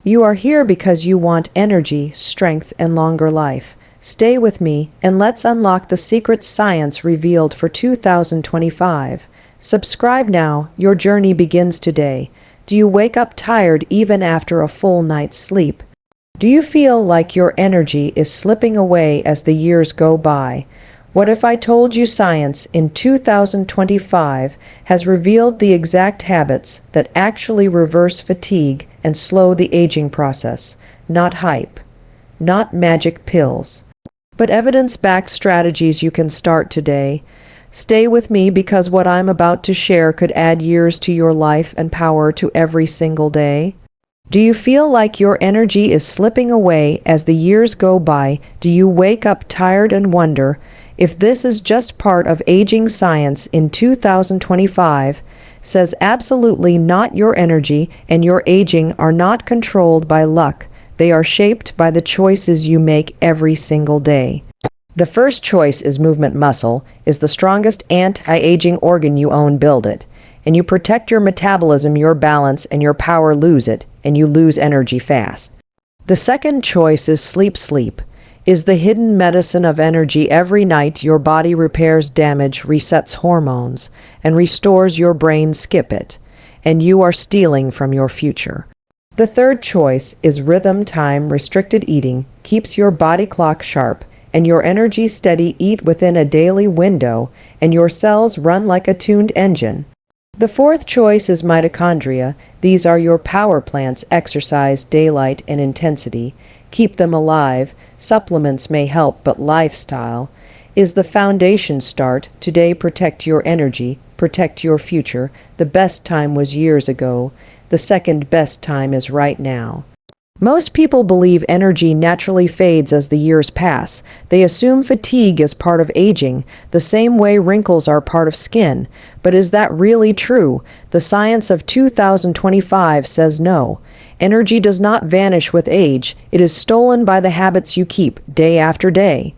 You are here because you want energy, strength, and longer life. Stay with me and let's unlock the secret science revealed for 2025. Subscribe now, your journey begins today. Do you wake up tired even after a full night's sleep? Do you feel like your energy is slipping away as the years go by? What if I told you science in 2025 has revealed the exact habits that actually reverse fatigue and slow the aging process? Not hype, not magic pills, but evidence-backed strategies you can start today. Stay with me because what I'm about to share could add years to your life and power to every single day. Do you feel like your energy is slipping away as the years go by? Do you wake up tired and wonder if this is just part of aging science in 2025? Says absolutely not. Your energy and your aging are not controlled by luck. They are shaped by the choices you make every single day. The first choice is movement. Muscle is the strongest anti-aging organ you own. Build it, and you protect your metabolism, your balance, and your power. Lose it, and you lose energy fast. The second choice is sleep. Sleep is the hidden medicine of energy. Every night your body repairs damage, resets hormones, and restores your brain. Skip it, and you are stealing from your future. The third choice is rhythm. Time restricted eating keeps your body clock sharp and your energy steady. Eat within a daily window, and your cells run like a tuned engine. The fourth choice is mitochondria. These are your power plants. Exercise, daylight, and intensity keep them alive. Supplements may help, but lifestyle is the foundation. Start today. Protect your energy, protect your future. The best time was years ago. The second best time is right now. Most people believe energy naturally fades as the years pass. They assume fatigue is part of aging, the same way wrinkles are part of skin. But is that really true? The science of 2025 says no. Energy does not vanish with age. It is stolen by the habits you keep day after day.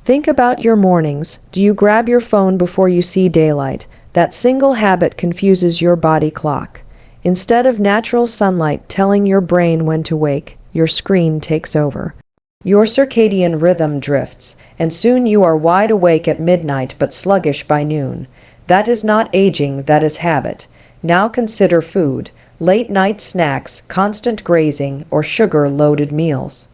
Think about your mornings. Do you grab your phone before you see daylight? That single habit confuses your body clock. Instead of natural sunlight telling your brain when to wake, your screen takes over. Your circadian rhythm drifts, and soon you are wide awake at midnight but sluggish by noon. That is not aging, that is habit. Now consider food, late night snacks, constant grazing, or sugar-loaded meals.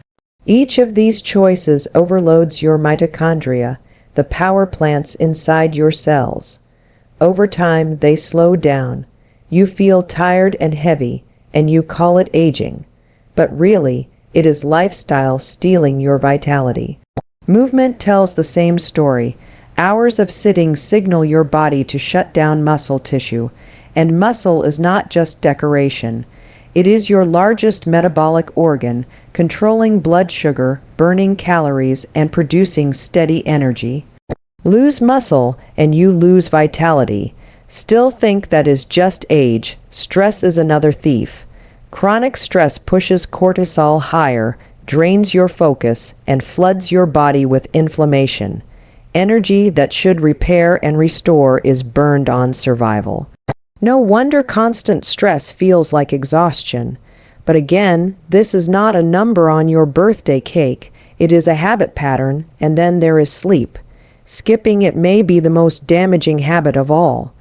Each of these choices overloads your mitochondria, the power plants inside your cells. Over time, they slow down. You feel tired and heavy, and you call it aging. But really, it is lifestyle stealing your vitality. Movement tells the same story. Hours of sitting signal your body to shut down muscle tissue, and muscle is not just decoration. It is your largest metabolic organ, controlling blood sugar, burning calories, and producing steady energy. Lose muscle, and you lose vitality. Still think that is just age. Stress is another thief. Chronic stress pushes cortisol higher, drains your focus, and floods your body with inflammation. Energy that should repair and restore is burned on survival. No wonder constant stress feels like exhaustion. But again, this is not a number on your birthday cake. It is a habit pattern, and then there is sleep. Skipping it may be the most damaging habit of all.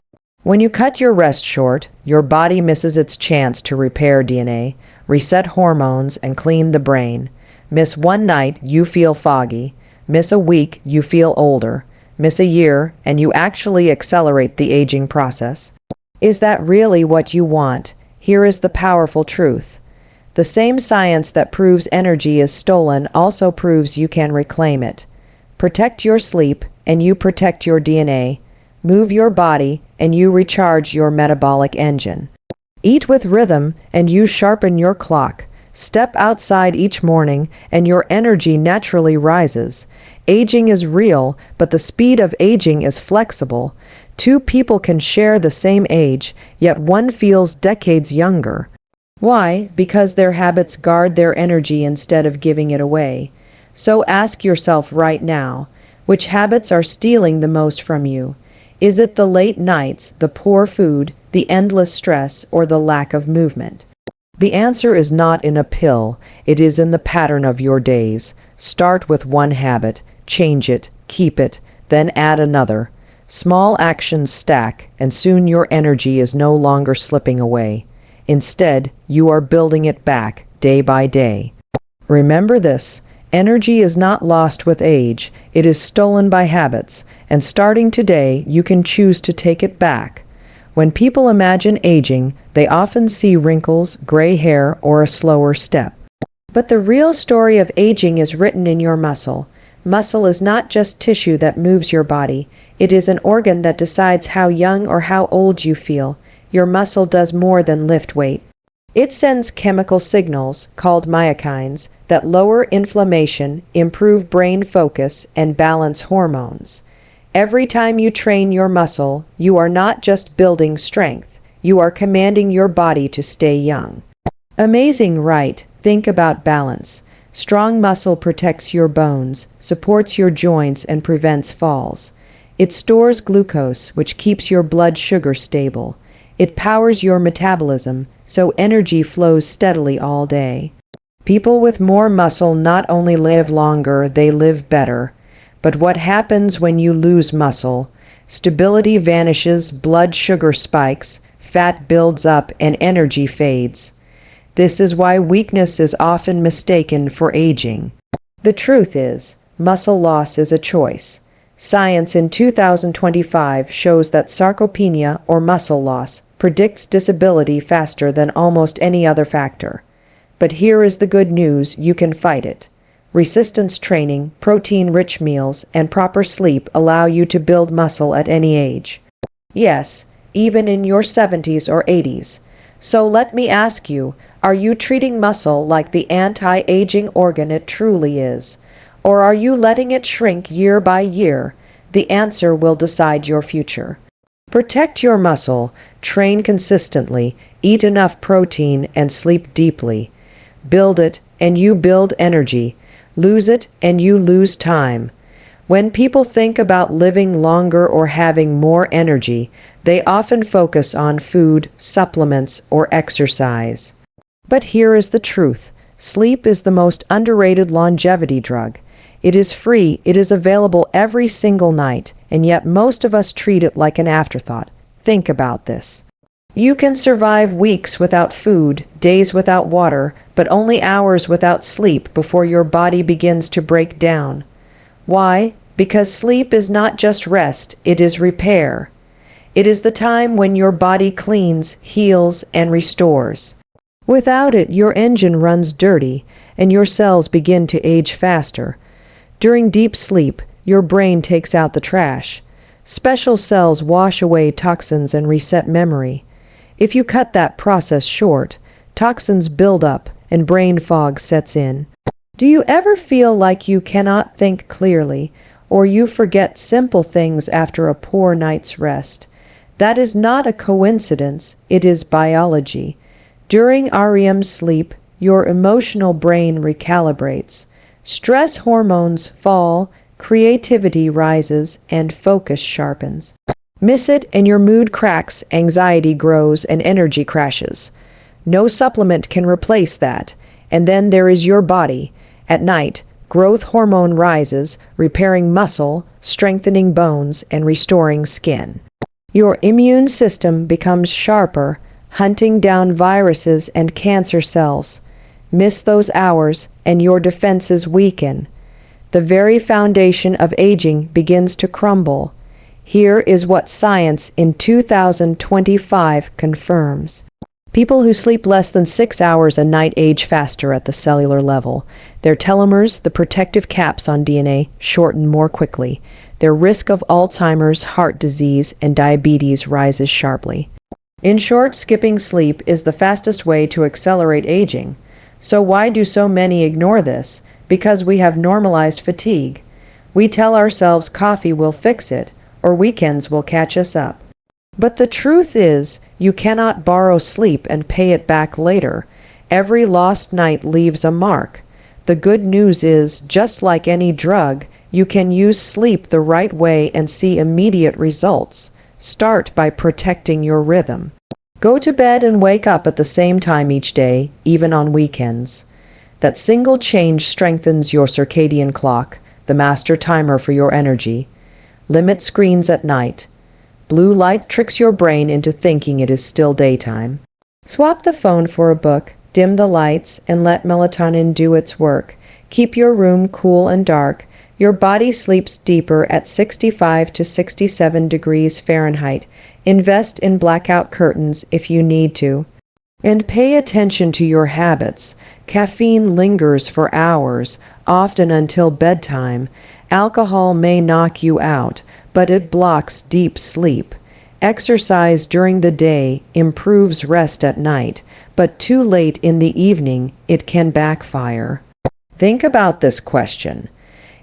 When you cut your rest short, your body misses its chance to repair DNA, reset hormones, and clean the brain. Miss one night, you feel foggy. Miss a week, you feel older. Miss a year, and you actually accelerate the aging process. Is that really what you want? Here is the powerful truth. The same science that proves energy is stolen also proves you can reclaim it. Protect your sleep, and you protect your DNA. Move your body, and you recharge your metabolic engine. Eat with rhythm, and you sharpen your clock. Step outside each morning, and your energy naturally rises. Aging is real, but the speed of aging is flexible. Two people can share the same age, yet one feels decades younger. Why? Because their habits guard their energy instead of giving it away. So ask yourself right now, which habits are stealing the most from you? Is it the late nights, the poor food, the endless stress, or the lack of movement? The answer is not in a pill, it is in the pattern of your days. Start with one habit, change it, keep it, then add another. Small actions stack, and soon your energy is no longer slipping away. Instead, you are building it back, day by day. Remember this, energy is not lost with age, it is stolen by habits, and starting today, you can choose to take it back. When people imagine aging, they often see wrinkles, gray hair, or a slower step. But the real story of aging is written in your muscle. Muscle is not just tissue that moves your body. It is an organ that decides how young or how old you feel. Your muscle does more than lift weight. It sends chemical signals, called myokines, that lower inflammation, improve brain focus, and balance hormones. Every time you train your muscle, you are not just building strength, you are commanding your body to stay young. Amazing, right? Think about balance. Strong muscle protects your bones, supports your joints, and prevents falls. It stores glucose, which keeps your blood sugar stable. It powers your metabolism, so energy flows steadily all day. People with more muscle not only live longer, they live better. But what happens when you lose muscle? Stability vanishes, blood sugar spikes, fat builds up, and energy fades. This is why weakness is often mistaken for aging. The truth is, muscle loss is a choice. Science in 2025 shows that sarcopenia, or muscle loss, predicts disability faster than almost any other factor. But here is the good news, you can fight it. Resistance training, protein-rich meals, and proper sleep allow you to build muscle at any age. Yes, even in your 70s or 80s. So let me ask you, are you treating muscle like the anti-aging organ it truly is? Or are you letting it shrink year by year? The answer will decide your future. Protect your muscle, train consistently, eat enough protein, and sleep deeply. Build it, and you build energy. Lose it, and you lose time. When people think about living longer or having more energy, they often focus on food, supplements, or exercise. But here is the truth. Sleep is the most underrated longevity drug. It is free, it is available every single night, and yet most of us treat it like an afterthought. Think about this. You can survive weeks without food, days without water, but only hours without sleep before your body begins to break down. Why? Because sleep is not just rest, it is repair. It is the time when your body cleans, heals, and restores. Without it, your engine runs dirty, and your cells begin to age faster. During deep sleep, your brain takes out the trash. Special cells wash away toxins and reset memory. If you cut that process short, toxins build up and brain fog sets in. Do you ever feel like you cannot think clearly, or you forget simple things after a poor night's rest? That is not a coincidence, it is biology. During REM sleep, your emotional brain recalibrates. Stress hormones fall, creativity rises, and focus sharpens. Miss it and your mood cracks, anxiety grows, and energy crashes. No supplement can replace that. And then there is your body. At night, growth hormone rises, repairing muscle, strengthening bones, and restoring skin. Your immune system becomes sharper, hunting down viruses and cancer cells. Miss those hours, and your defenses weaken. The very foundation of aging begins to crumble. Here is what science in 2025 confirms. People who sleep less than 6 hours a night age faster at the cellular level. Their telomeres, the protective caps on DNA, shorten more quickly. Their risk of Alzheimer's, heart disease, and diabetes rises sharply. In short, skipping sleep is the fastest way to accelerate aging. So why do so many ignore this? Because we have normalized fatigue. We tell ourselves coffee will fix it, or weekends will catch us up. But the truth is, you cannot borrow sleep and pay it back later. Every lost night leaves a mark. The good news is, just like any drug, you can use sleep the right way and see immediate results. Start by protecting your rhythm. Go to bed and wake up at the same time each day, even on weekends. That single change strengthens your circadian clock, the master timer for your energy. Limit screens at night. Blue light tricks your brain into thinking it is still daytime. Swap the phone for a book, dim the lights, and let melatonin do its work. Keep your room cool and dark. Your body sleeps deeper at 65 to 67 degrees Fahrenheit. Invest in blackout curtains if you need to. And pay attention to your habits. Caffeine lingers for hours, often until bedtime. Alcohol may knock you out, but it blocks deep sleep. Exercise during the day improves rest at night, but too late in the evening it can backfire. Think about this question.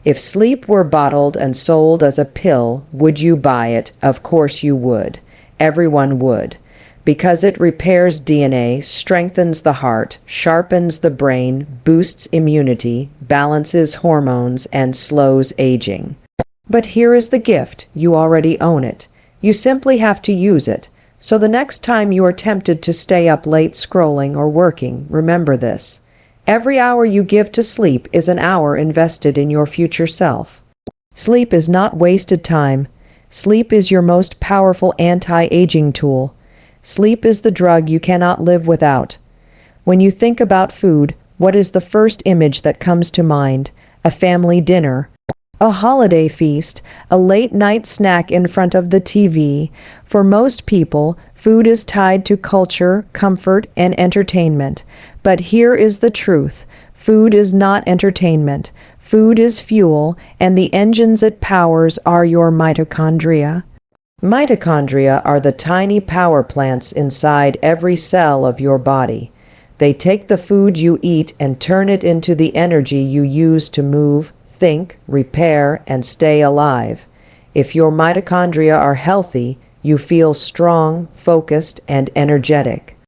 If sleep were bottled and sold as a pill, would you buy it? Of course you would. Everyone would. Because it repairs DNA, strengthens the heart, sharpens the brain, boosts immunity, balances hormones, and slows aging. But here is the gift. You already own it. You simply have to use it. So the next time you are tempted to stay up late scrolling or working, remember this. Every hour you give to sleep is an hour invested in your future self. Sleep is not wasted time. Sleep is your most powerful anti-aging tool. Sleep is the drug you cannot live without. When you think about food, what is the first image that comes to mind? A family dinner, a holiday feast, a late-night snack in front of the TV. For most people, food is tied to culture, comfort, and entertainment. But here is the truth. Food is not entertainment. Food is fuel, and the engines it powers are your mitochondria. Mitochondria are the tiny power plants inside every cell of your body. They take the food you eat and turn it into the energy you use to move, think, repair, and stay alive. If your mitochondria are healthy, you feel strong, focused, and energetic.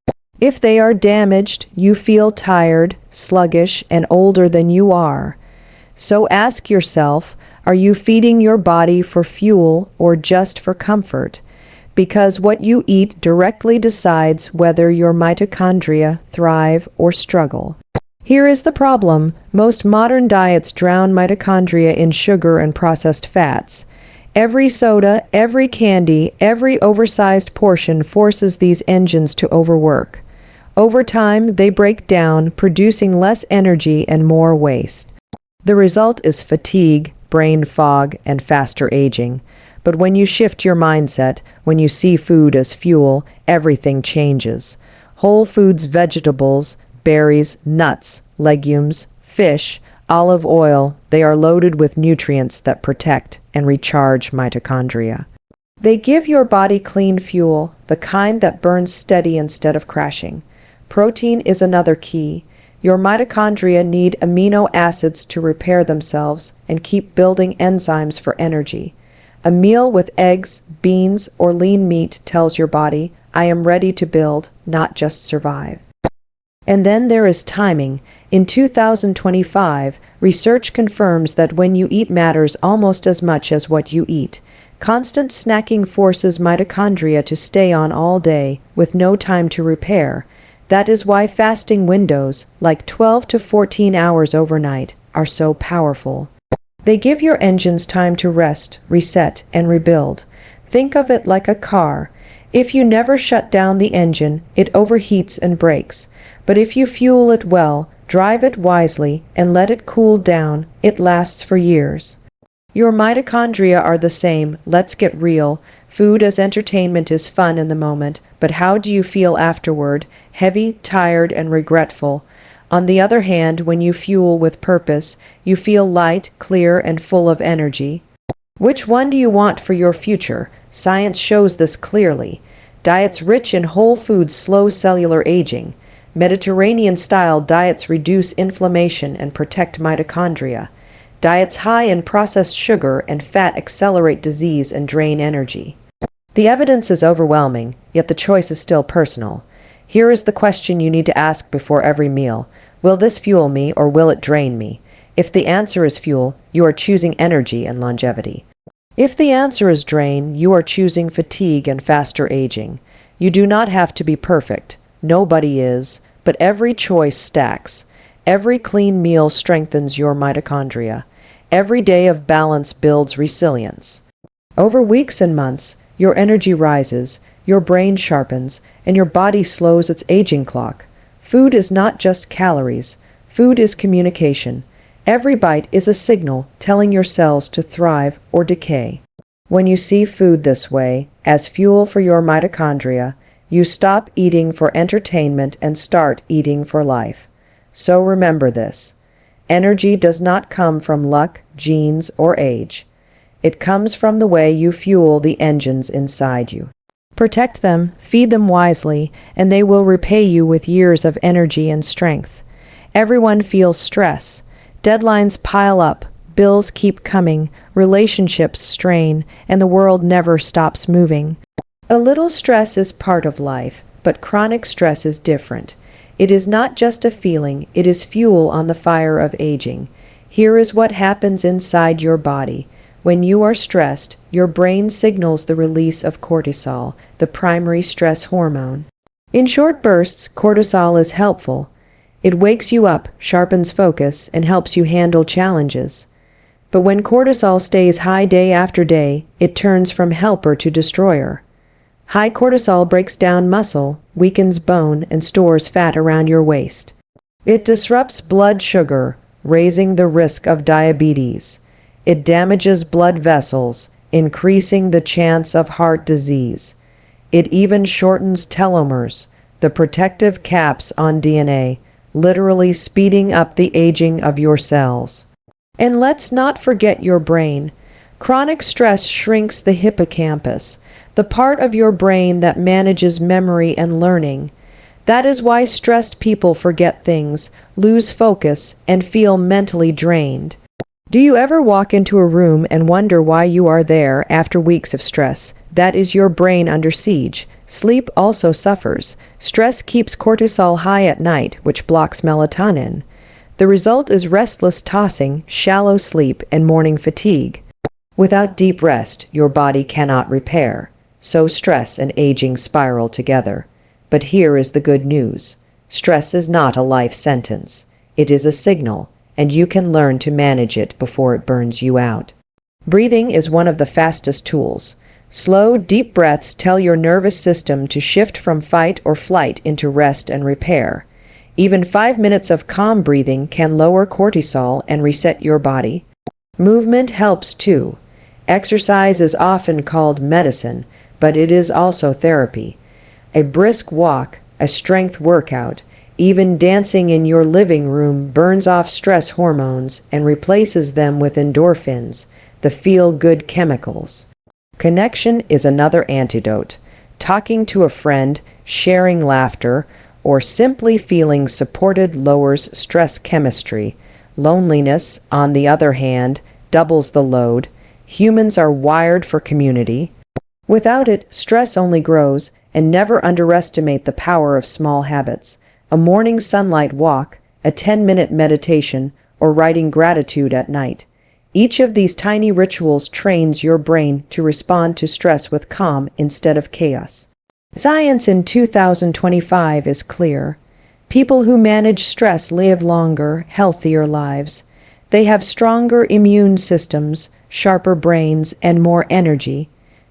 If they are damaged, you feel tired, sluggish, and older than you are. So ask yourself, are you feeding your body for fuel or just for comfort? Because what you eat directly decides whether your mitochondria thrive or struggle. Here is the problem. Most modern diets drown mitochondria in sugar and processed fats. Every soda, every candy, every oversized portion forces these engines to overwork. Over time, they break down, producing less energy and more waste. The result is fatigue, brain fog, and faster aging. But when you shift your mindset, when you see food as fuel, everything changes. Whole foods, vegetables, berries, nuts, legumes, fish, olive oil, they are loaded with nutrients that protect and recharge mitochondria. They give your body clean fuel, the kind that burns steady instead of crashing. Protein is another key. Your mitochondria need amino acids to repair themselves and keep building enzymes for energy. A meal with eggs, beans, or lean meat tells your body, I am ready to build, not just survive. And then there is timing. In 2025, research confirms that when you eat matters almost as much as what you eat. Constant snacking forces mitochondria to stay on all day, with no time to repair. That is why fasting windows, like 12 to 14 hours overnight, are so powerful. They give your engines time to rest, reset, and rebuild. Think of it like a car. If you never shut down the engine, it overheats and breaks. But if you fuel it well, drive it wisely, and let it cool down, it lasts for years. Your mitochondria are the same. Let's get real. Food as entertainment is fun in the moment, but how do you feel afterward? Heavy, tired, and regretful. On the other hand, when you fuel with purpose, you feel light, clear, and full of energy. Which one do you want for your future? Science shows this clearly. Diets rich in whole foods slow cellular aging. Mediterranean-style diets reduce inflammation and protect mitochondria. Diets high in processed sugar and fat accelerate disease and drain energy. The evidence is overwhelming, yet the choice is still personal. Here is the question you need to ask before every meal. Will this fuel me or will it drain me? If the answer is fuel, you are choosing energy and longevity. If the answer is drain, you are choosing fatigue and faster aging. You do not have to be perfect. Nobody is, but every choice stacks. Every clean meal strengthens your mitochondria. Every day of balance builds resilience. Over weeks and months, your energy rises, your brain sharpens, and your body slows its aging clock. Food is not just calories. Food is communication. Every bite is a signal telling your cells to thrive or decay. When you see food this way, as fuel for your mitochondria, you stop eating for entertainment and start eating for life. So remember this. Energy does not come from luck, genes, or age. It comes from the way you fuel the engines inside you. Protect them, feed them wisely, and they will repay you with years of energy and strength. Everyone feels stress. Deadlines pile up, bills keep coming, relationships strain, and the world never stops moving. A little stress is part of life, but chronic stress is different. It is not just a feeling, it is fuel on the fire of aging. Here is what happens inside your body. When you are stressed, your brain signals the release of cortisol, the primary stress hormone. In short bursts, cortisol is helpful. It wakes you up, sharpens focus, and helps you handle challenges. But when cortisol stays high day after day, it turns from helper to destroyer. High cortisol breaks down muscle, weakens bone, and stores fat around your waist. It disrupts blood sugar, raising the risk of diabetes. It damages blood vessels, increasing the chance of heart disease. It even shortens telomeres, the protective caps on DNA, literally speeding up the aging of your cells. And let's not forget your brain. Chronic stress shrinks the hippocampus, the part of your brain that manages memory and learning. That is why stressed people forget things, lose focus, and feel mentally drained. Do you ever walk into a room and wonder why you are there after weeks of stress? That is your brain under siege. Sleep also suffers. Stress keeps cortisol high at night, which blocks melatonin. The result is restless tossing, shallow sleep, and morning fatigue. Without deep rest, your body cannot repair. So stress and aging spiral together. But here is the good news. Stress is not a life sentence. It is a signal, and you can learn to manage it before it burns you out. Breathing is one of the fastest tools. Slow, deep breaths tell your nervous system to shift from fight or flight into rest and repair. Even 5 minutes of calm breathing can lower cortisol and reset your body. Movement helps too. Exercise is often called medicine, but it is also therapy. A brisk walk, a strength workout, even dancing in your living room burns off stress hormones and replaces them with endorphins, the feel-good chemicals. Connection is another antidote. Talking to a friend, sharing laughter, or simply feeling supported lowers stress chemistry. Loneliness, on the other hand, doubles the load. Humans are wired for community. Without it, stress only grows, and never underestimate the power of small habits. A morning sunlight walk, a 10-minute meditation, or writing gratitude at night. Each of these tiny rituals trains your brain to respond to stress with calm instead of chaos. Science in 2025 is clear. People who manage stress live longer, healthier lives. They have stronger immune systems, sharper brains, and more energy.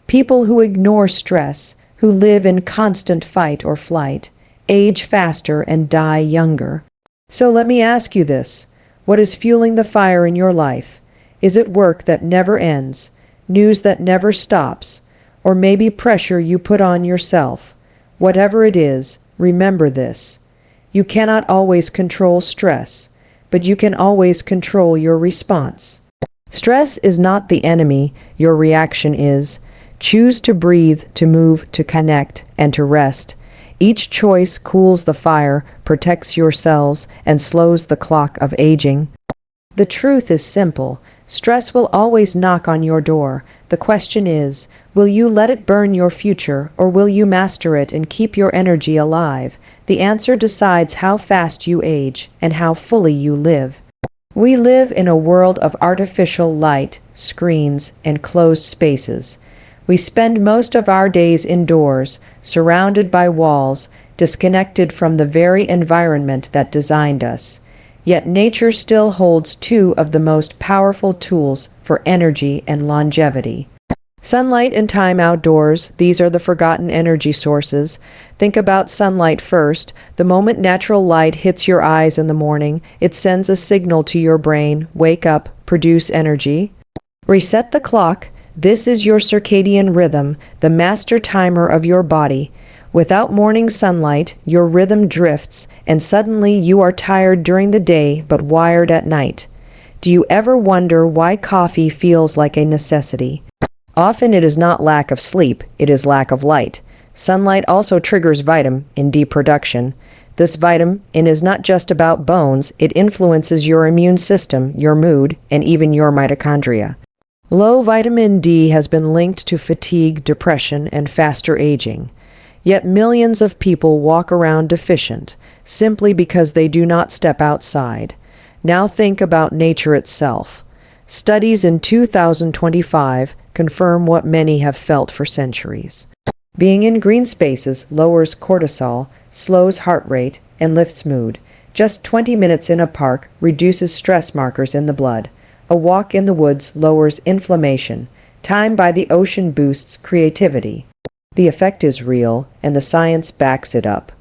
People who ignore stress, who live in constant fight or flight, age faster and die younger. So let me ask you this. What is fueling the fire in your life? Is it work that never ends, news that never stops, or maybe pressure you put on yourself? Whatever it is, remember this. You cannot always control stress, but you can always control your response. Stress is not the enemy, your reaction is. Choose to breathe, to move, to connect, and to rest. Each choice cools the fire, protects your cells, and slows the clock of aging. The truth is simple. Stress will always knock on your door. The question is, will you let it burn your future, or will you master it and keep your energy alive? The answer decides how fast you age and how fully you live. We live in a world of artificial light, screens, and closed spaces. We spend most of our days indoors, surrounded by walls, disconnected from the very environment that designed us. Yet nature still holds two of the most powerful tools for energy and longevity. Sunlight and time outdoors, these are the forgotten energy sources. Think about sunlight first. The moment natural light hits your eyes in the morning, it sends a signal to your brain, wake up, produce energy. Reset the clock. This is your circadian rhythm, the master timer of your body. Without morning sunlight, your rhythm drifts, and suddenly you are tired during the day but wired at night. Do you ever wonder why coffee feels like a necessity? Often it is not lack of sleep, it is lack of light. Sunlight also triggers vitamin D production. This vitamin is not just about bones, it influences your immune system, your mood, and even your mitochondria. Low vitamin D has been linked to fatigue, depression, and faster aging. Yet millions of people walk around deficient, simply because they do not step outside. Now think about nature itself. Studies in 2025 confirm what many have felt for centuries. Being in green spaces lowers cortisol, slows heart rate, and lifts mood. Just 20 minutes in a park reduces stress markers in the blood. A walk in the woods lowers inflammation. Time by the ocean boosts creativity. The effect is real, and the science backs it up.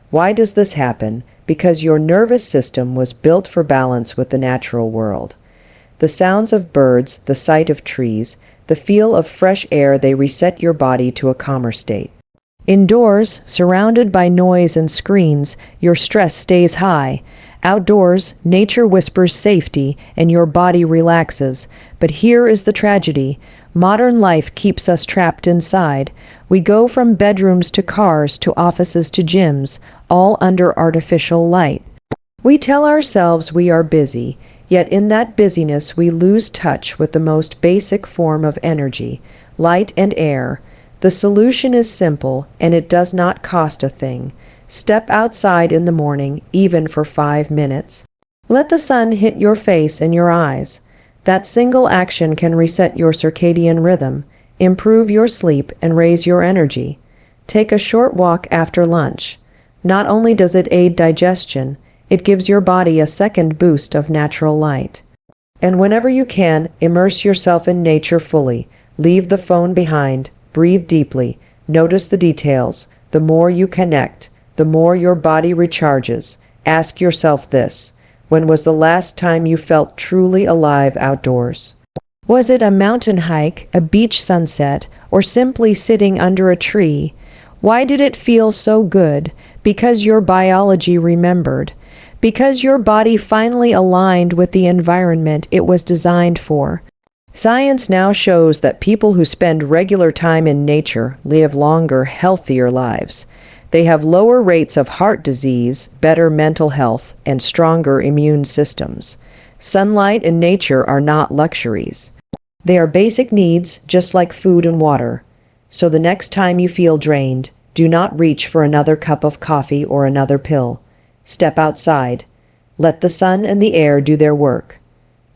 Why does this happen? Because your nervous system was built for balance with the natural world. The sounds of birds, the sight of trees, the feel of fresh air, they reset your body to a calmer state. Indoors, surrounded by noise and screens, your stress stays high. Outdoors, nature whispers safety and your body relaxes. But here is the tragedy. Modern life keeps us trapped inside. We go from bedrooms to cars to offices to gyms, all under artificial light. We tell ourselves we are busy, yet in that busyness we lose touch with the most basic form of energy, light and air. The solution is simple, and it does not cost a thing. Step outside in the morning, even for 5 minutes. Let the sun hit your face and your eyes. That single action can reset your circadian rhythm, improve your sleep, and raise your energy. Take a short walk after lunch. Not only does it aid digestion, it gives your body a second boost of natural light. And whenever you can, immerse yourself in nature fully. Leave the phone behind. Breathe deeply. Notice the details. The more you connect, the more your body recharges. Ask yourself this: when was the last time you felt truly alive outdoors? Was it a mountain hike, a beach sunset, or simply sitting under a tree? Why did it feel so good? Because your biology remembered. Because your body finally aligned with the environment it was designed for. Science now shows that people who spend regular time in nature live longer, healthier lives. They have lower rates of heart disease, better mental health, and stronger immune systems. Sunlight and nature are not luxuries. They are basic needs, just like food and water. So the next time you feel drained, do not reach for another cup of coffee or another pill. Step outside. Let the sun and the air do their work.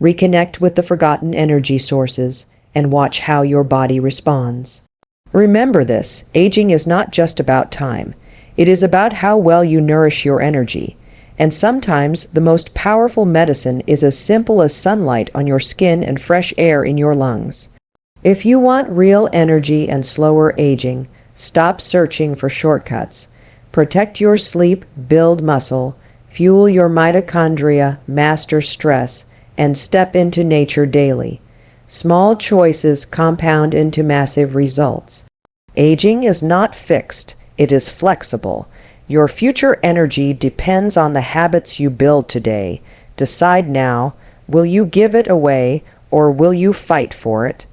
Reconnect with the forgotten energy sources and watch how your body responds. Remember this: aging is not just about time. It is about how well you nourish your energy. And sometimes the most powerful medicine is as simple as sunlight on your skin and fresh air in your lungs. If you want real energy and slower aging, stop searching for shortcuts. Protect your sleep, build muscle, fuel your mitochondria, master stress, and step into nature daily. Small choices compound into massive results. Aging is not fixed, it is flexible. Your future energy depends on the habits you build today. Decide now: will you give it away or will you fight for it?